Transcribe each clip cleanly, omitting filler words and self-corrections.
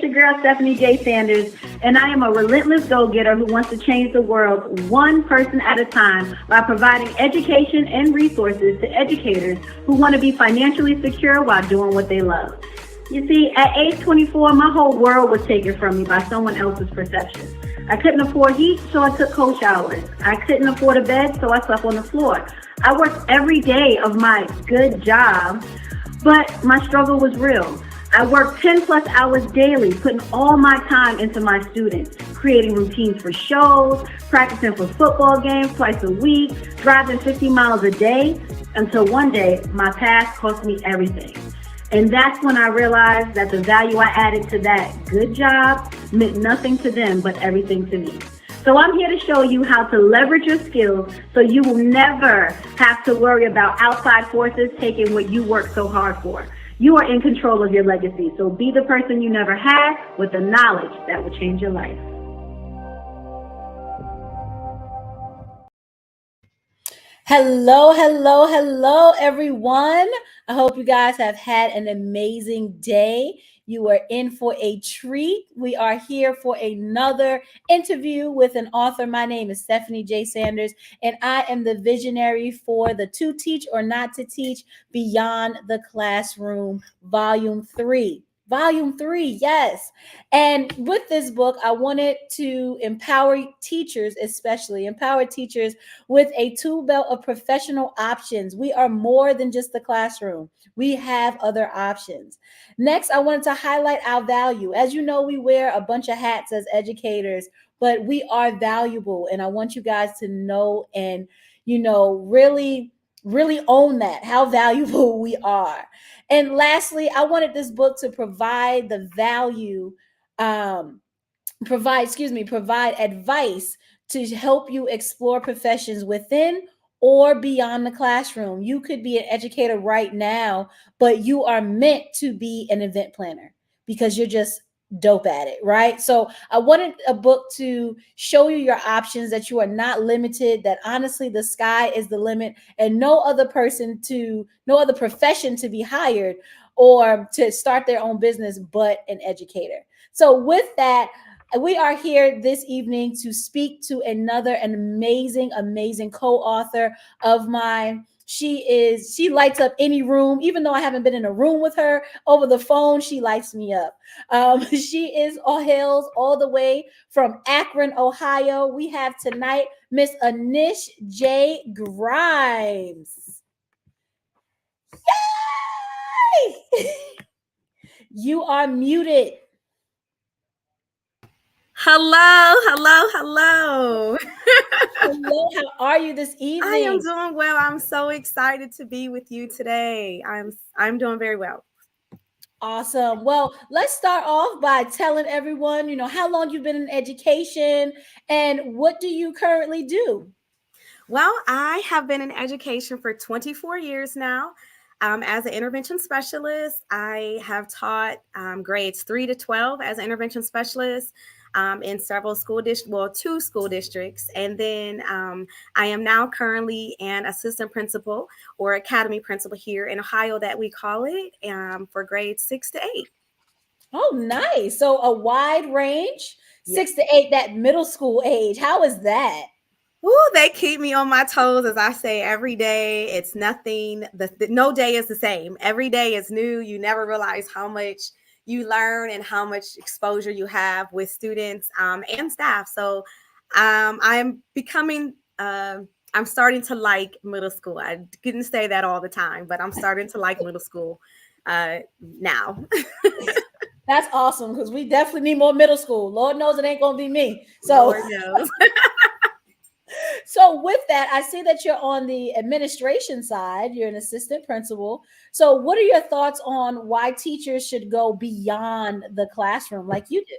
your girl, Stephanie J. Sanders, and I am a relentless go-getter who wants to change the world one person at a time by providing education and resources to educators who want to be financially secure while doing what they love. You see, at age 24, my whole world was taken from me by someone else's perception. I couldn't afford heat, so I took cold showers. I couldn't afford a bed, so I slept on the floor. I worked every day of my good job, but my struggle was real. I worked 10 plus hours daily, putting all my time into my students, creating routines for shows, practicing for football games twice a week, driving 50 miles a day, until one day my past cost me everything. And that's when I realized that the value I added to that good job meant nothing to them, but everything to me. So I'm here to show you how to leverage your skills so you will never have to worry about outside forces taking what you worked so hard for. You are in control of your legacy, so be the person you never had with the knowledge that will change your life. Hello, hello, hello, everyone. I hope you guys have had an amazing day. You are in for a treat. We are here for another interview with an author. My name is Stephanie J. Sanders, and I am the visionary for the To Teach or Not to Teach Beyond the Classroom, Volume 3. Volume 3, yes. And with this book, I wanted to empower teachers, especially empower teachers with a tool belt of professional options. We are more than just the classroom. We have other options. Next, I wanted to highlight our value. As you know, we wear a bunch of hats as educators, but we are valuable. And I want you guys to know and, really own that, how valuable we are. And lastly, I wanted this book to provide the value, provide advice to help you explore professions within or beyond the classroom. You could be an educator right now, but you are meant to be an event planner because you're just dope at it, right? So I wanted a book to show you your options, that you are not limited, that honestly the sky is the limit, and no other profession to be hired or to start their own business but an educator. So with that, we are here this evening to speak to an amazing co-author of mine. She lights up any room. Even though I haven't been in a room with her, over the phone, she lights me up. She is hails all the way from Akron, Ohio. We have tonight Miss Anish J. Grimes. Yay! You are muted. Hello. Hello, how are you this evening? I am doing well. I'm so excited to be with you today. I'm doing very well. Awesome. Well, let's start off by telling everyone, how long you've been in education and what do you currently do? Well, I have been in education for 24 years now. As an intervention specialist, I have taught grades 3 to 12 as an intervention specialist. In several two school districts. And then I am now currently an assistant principal or academy principal here in Ohio that we call it for grades 6 to 8. Oh, nice. So a wide range, yes. 6 to 8, that middle school age. How is that? Ooh, they keep me on my toes, as I say, every day. It's nothing. No day is the same. Every day is new. You never realize how much you learn and how much exposure you have with students and staff. So I'm starting to like middle school. I couldn't say that all the time, but I'm starting to like middle school now. That's awesome, because we definitely need more middle school. Lord knows it ain't going to be me. So Lord knows. So with that, I see that you're on the administration side. You're an assistant principal. So what are your thoughts on why teachers should go beyond the classroom like you do?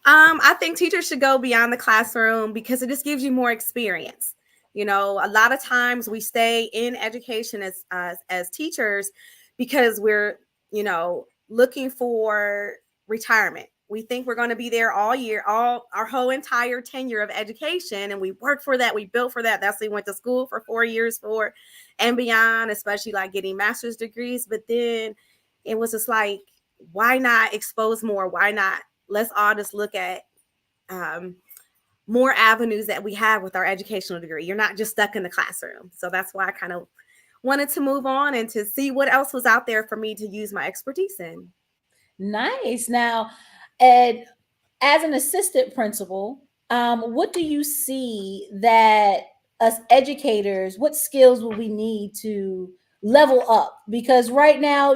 I think teachers should go beyond the classroom because it just gives you more experience. A lot of times we stay in education as teachers because we're, looking for retirement. We think we're going to be there all year, our whole entire tenure of education. And we work for that. We built for that. That's what we went to school for 4 years for and beyond, especially like getting master's degrees. But then it was just like, why not expose more? Why not? Let's all just look at more avenues that we have with our educational degree. You're not just stuck in the classroom. So that's why I kind of wanted to move on and to see what else was out there for me to use my expertise in. Nice. Now, Ed, as an assistant principal, what do you see that us educators, what skills will we need to level up? Because right now,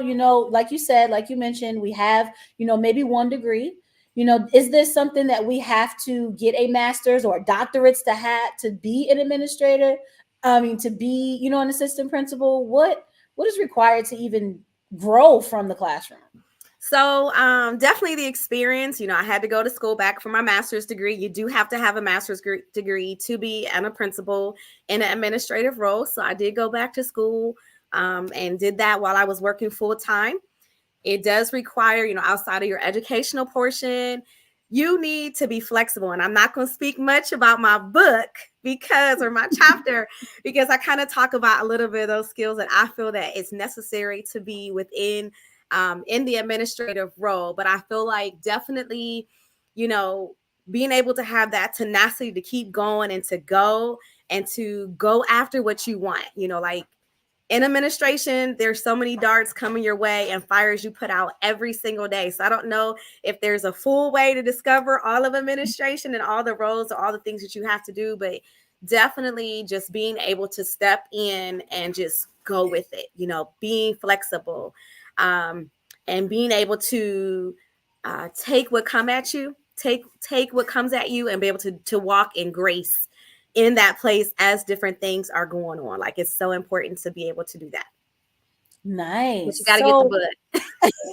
like you said, like you mentioned, we have, maybe one degree. Is this something that we have to get a master's or doctorates to have to be an administrator? I mean, to be, an assistant principal? What is required to even grow from the classroom? So definitely the experience. I had to go to school back for my master's degree. You do have to have a master's degree to be a principal in an administrative role. So I did go back to school and did that while I was working full time. It does require, outside of your educational portion, you need to be flexible. And I'm not going to speak much about my book or my chapter, because I kind of talk about a little bit of those skills that I feel that it's necessary to be within in the administrative role. But I feel like definitely, being able to have that tenacity to keep going and to go after what you want, like in administration, there's so many darts coming your way and fires you put out every single day. So I don't know if there's a full way to discover all of administration and all the roles or all the things that you have to do, but definitely just being able to step in and just go with it, being flexible, and being able to take what come at you, take what comes at you and be able to walk in grace in that place as different things are going on. Like, it's so important to be able to do that. Nice. But you got to get the book.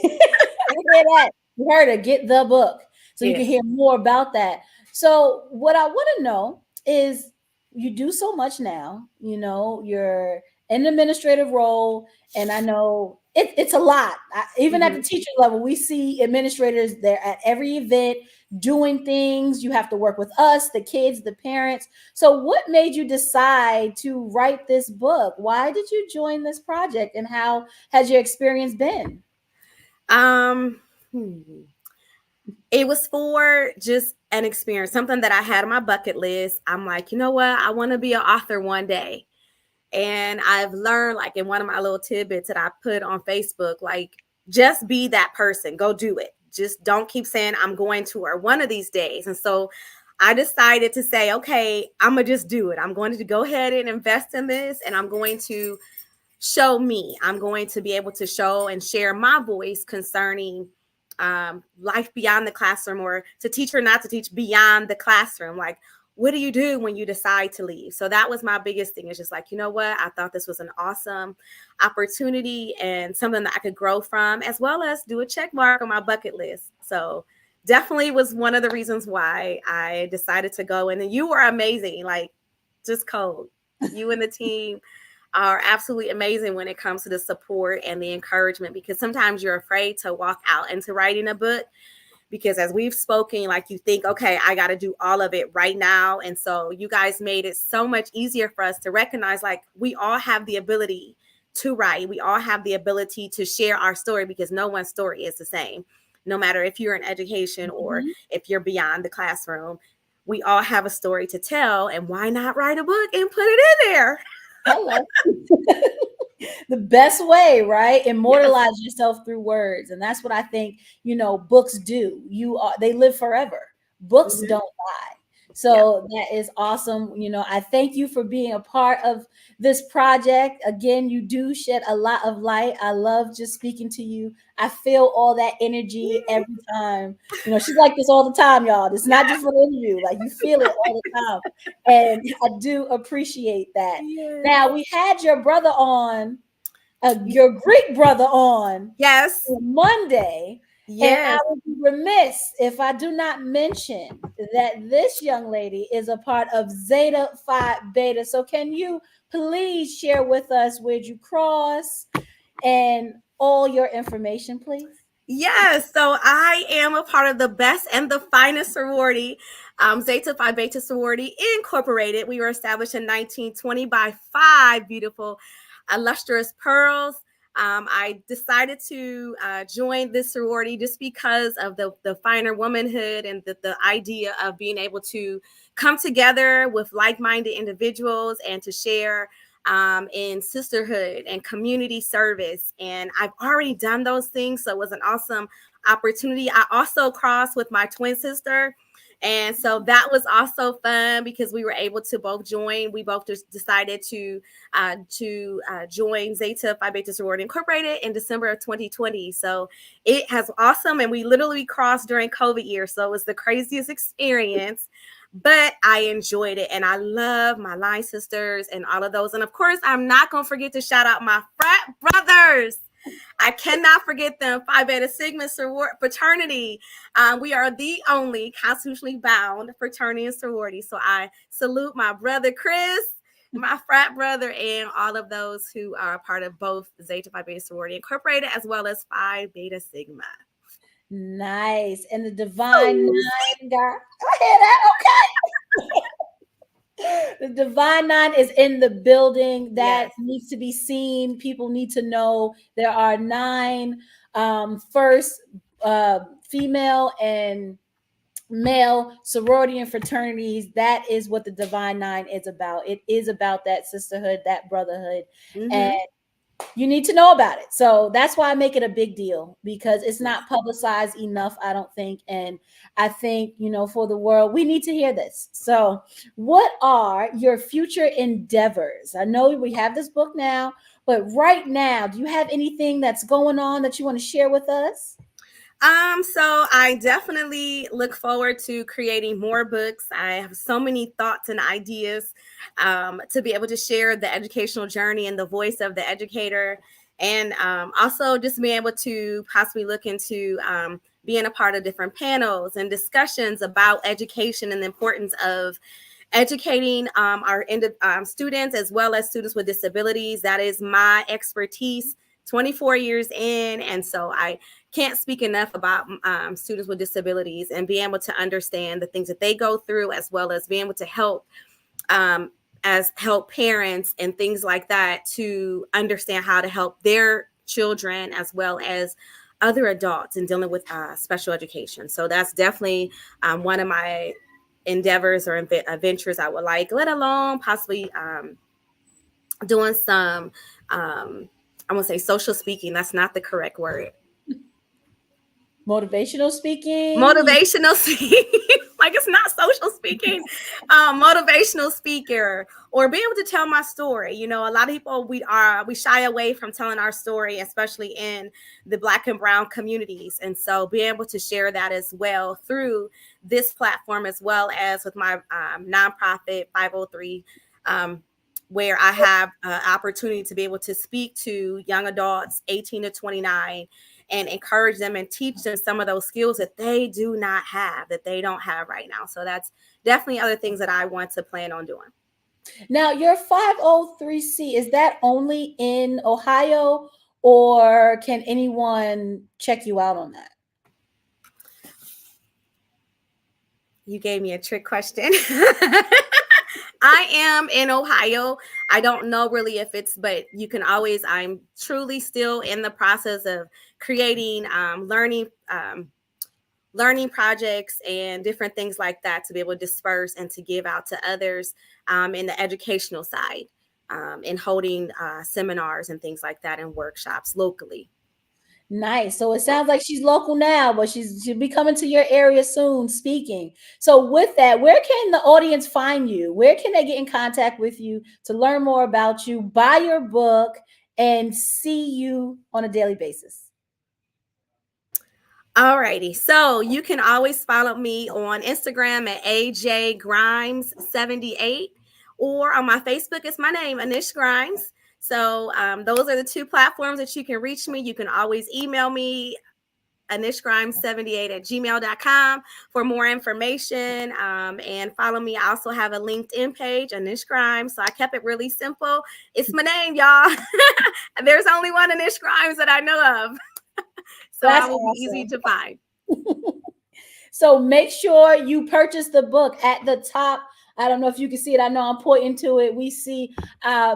You hear that? You heard it. Get the book so you can hear more about that. So what I want to know is, you do so much now, you're in an administrative role, and I know it's a lot. Even at the teacher level, we see administrators there at every event doing things. You have to work with us, the kids, the parents. So what made you decide to write this book? Why did you join this project, and how has your experience been? It was for just an experience, something that I had on my bucket list. I'm like, you know what? I want to be an author one day. And I've learned, like, in one of my little tidbits that I put on Facebook, like, just be that person. Go do it. Just don't keep saying I'm going to, or one of these days. And so I decided to say, okay, I'm going to just do it. I'm going to go ahead and invest in this, and I'm going to show me. I'm going to be able to show and share my voice concerning life beyond the classroom, or to teach or not to teach beyond the classroom. Like, what do you do when you decide to leave? So that was my biggest thing. It's just like, you know what? I thought this was an awesome opportunity and something that I could grow from, as well as do a check mark on my bucket list. So definitely was one of the reasons why I decided to go. And then you were amazing, like, just cold. You and the team are absolutely amazing when it comes to the support and the encouragement, because sometimes you're afraid to walk out into writing a book, because as we've spoken, like, you think, okay, I got to do all of it right now. And so you guys made it so much easier for us to recognize, like, we all have the ability to write. We all have the ability to share our story, because no one's story is the same. No matter if you're in education or if you're beyond the classroom, we all have a story to tell. And why not write a book and put it in there? Hello. The best way, right? Immortalize yourself through words. And that's what I think, books do. They live forever. Books don't die. So that is awesome. I thank you for being a part of this project. Again, you do shed a lot of light. I love just speaking to you. I feel all that energy every time. She's like this all the time, y'all. It's not just an interview. Like, you feel it all the time. And I do appreciate that. Now, we had your brother on, your Greek brother on Monday. And I would be remiss if I do not mention that this young lady is a part of Zeta Phi Beta. So can you please share with us where'd you cross and all your information, please? Yes. So I am a part of the best and the finest sorority, Zeta Phi Beta Sorority Incorporated. We were established in 1920 by 5 beautiful, illustrious pearls. I decided to join this sorority just because of the finer womanhood and the idea of being able to come together with like-minded individuals and to share in sisterhood and community service. And I've already done those things, so it was an awesome opportunity. I also crossed with my twin sister. And so that was also fun because we were able to both join. We both just decided to join Zeta Phi Beta Sorority Incorporated in December of 2020. So it has awesome. And we literally crossed during COVID year. So it was the craziest experience, but I enjoyed it. And I love my line sisters and all of those. And of course, I'm not going to forget to shout out my frat brothers. I cannot forget them. Phi Beta Sigma fraternity. We are the only constitutionally bound fraternity and sorority. So I salute my brother Chris, my frat brother, and all of those who are part of both Zeta Phi Beta Sorority Incorporated as well as Phi Beta Sigma. Nice. And the Divine Nine, girl. I hear that. Okay. The Divine Nine is in the building. That needs to be seen. People need to know there are 9 first female and male sorority and fraternities. That is what the Divine Nine is about. It is about that sisterhood, that brotherhood, and you need to know about it. So that's why I make it a big deal, because it's not publicized enough, I don't think. And I think, for the world, we need to hear this. So what are your future endeavors? I know we have this book now, but right now, do you have anything that's going on that you want to share with us? So I definitely look forward to creating more books. I have so many thoughts and ideas to be able to share the educational journey and the voice of the educator. And also just being able to possibly look into being a part of different panels and discussions about education and the importance of educating our students as well as students with disabilities. That is my expertise, 24 years in. And so I can't speak enough about students with disabilities and being able to understand the things that they go through, as well as being able to help parents and things like that to understand how to help their children as well as other adults in dealing with special education. So that's definitely one of my endeavors or ventures I would like, let alone possibly doing some, I want to say social speaking. That's not the correct word. Motivational speaking. Like it's not social speaking. Motivational speaker, or be able to tell my story. A lot of people, we shy away from telling our story, especially in the Black and Brown communities. And so being able to share that as well through this platform, as well as with my nonprofit 503, where I have an opportunity to be able to speak to young adults 18 to 29 and encourage them and teach them some of those skills that they don't have right now. So that's definitely other things that I want to plan on doing. Now, your 503c, is that only in Ohio, or can anyone check you out on that? You gave me a trick question. I am in Ohio. I don't know really if but you can always, I'm truly still in the process of creating learning projects and different things like that to be able to disperse and to give out to others in the educational side, and holding seminars and things like that and workshops locally. Nice. So it sounds like she's local now, but she'll be coming to your area soon speaking. So with that, where can the audience find you? Where can they get in contact with you to learn more about you, buy your book, and see you on a daily basis? All righty. So you can always follow me on Instagram at AJGrimes78, or on my Facebook, it's my name, Anish Grimes. So those are the 2 platforms that you can reach me. You can always email me, anishgrimes78@gmail.com, for more information, and follow me. I also have a LinkedIn page, Anish Grimes. So I kept it really simple. It's my name, y'all. There's only one Anish Grimes that I know of. So that will be easy to find. So make sure you purchase the book. At the top, I don't know if you can see it. I know I'm pointing to it. We see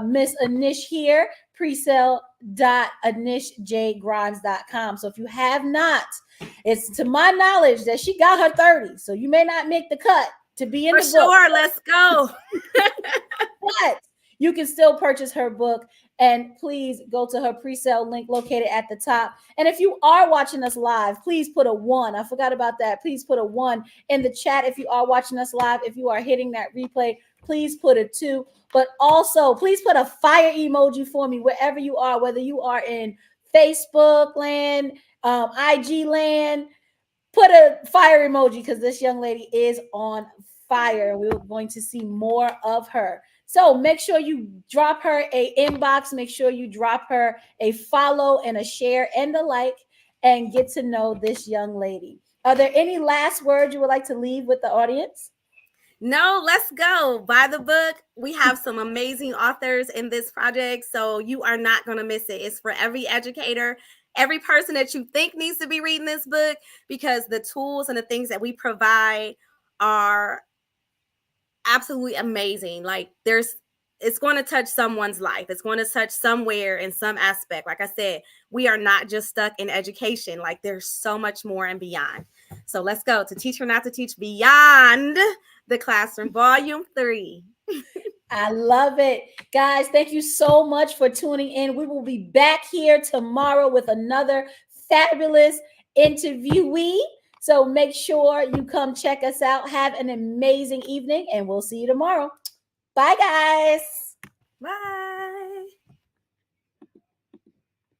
Miss Anish here. presale.anishjgrimes.com. So if you have not, it's to my knowledge that she got her 30. So you may not make the cut to be in For the book. sure, let's go. But you can still purchase her book, and please go to her pre-sale link located at the top. And if you are watching us live, please put a 1. I forgot about that. Please put a 1 in the chat if you are watching us live. If you are hitting that replay, please put a 2. But also, please put a fire emoji for me wherever you are, whether you are in Facebook land, IG land. Put a fire emoji because this young lady is on fire, and we're going to see more of her. So make sure you drop her a inbox. Make sure you drop her a follow and a share and a like, and get to know this young lady. Are there any last words you would like to leave with the audience? No, let's go. Buy the book. We have some amazing authors in this project, so you are not going to miss it. It's for every educator, every person that you think needs to be reading this book, because the tools and the things that we provide are absolutely amazing. Like it's going to touch someone's life. It's going to touch somewhere in some aspect. Like I said, we are not just stuck in education. Like there's so much more and beyond. So let's go to Teach or Not to Teach Beyond the Classroom, Volume 3. I love it. Guys, thank you so much for tuning in. We will be back here tomorrow with another fabulous interviewee. So make sure you come check us out. Have an amazing evening, and we'll see you tomorrow. Bye, guys. Bye.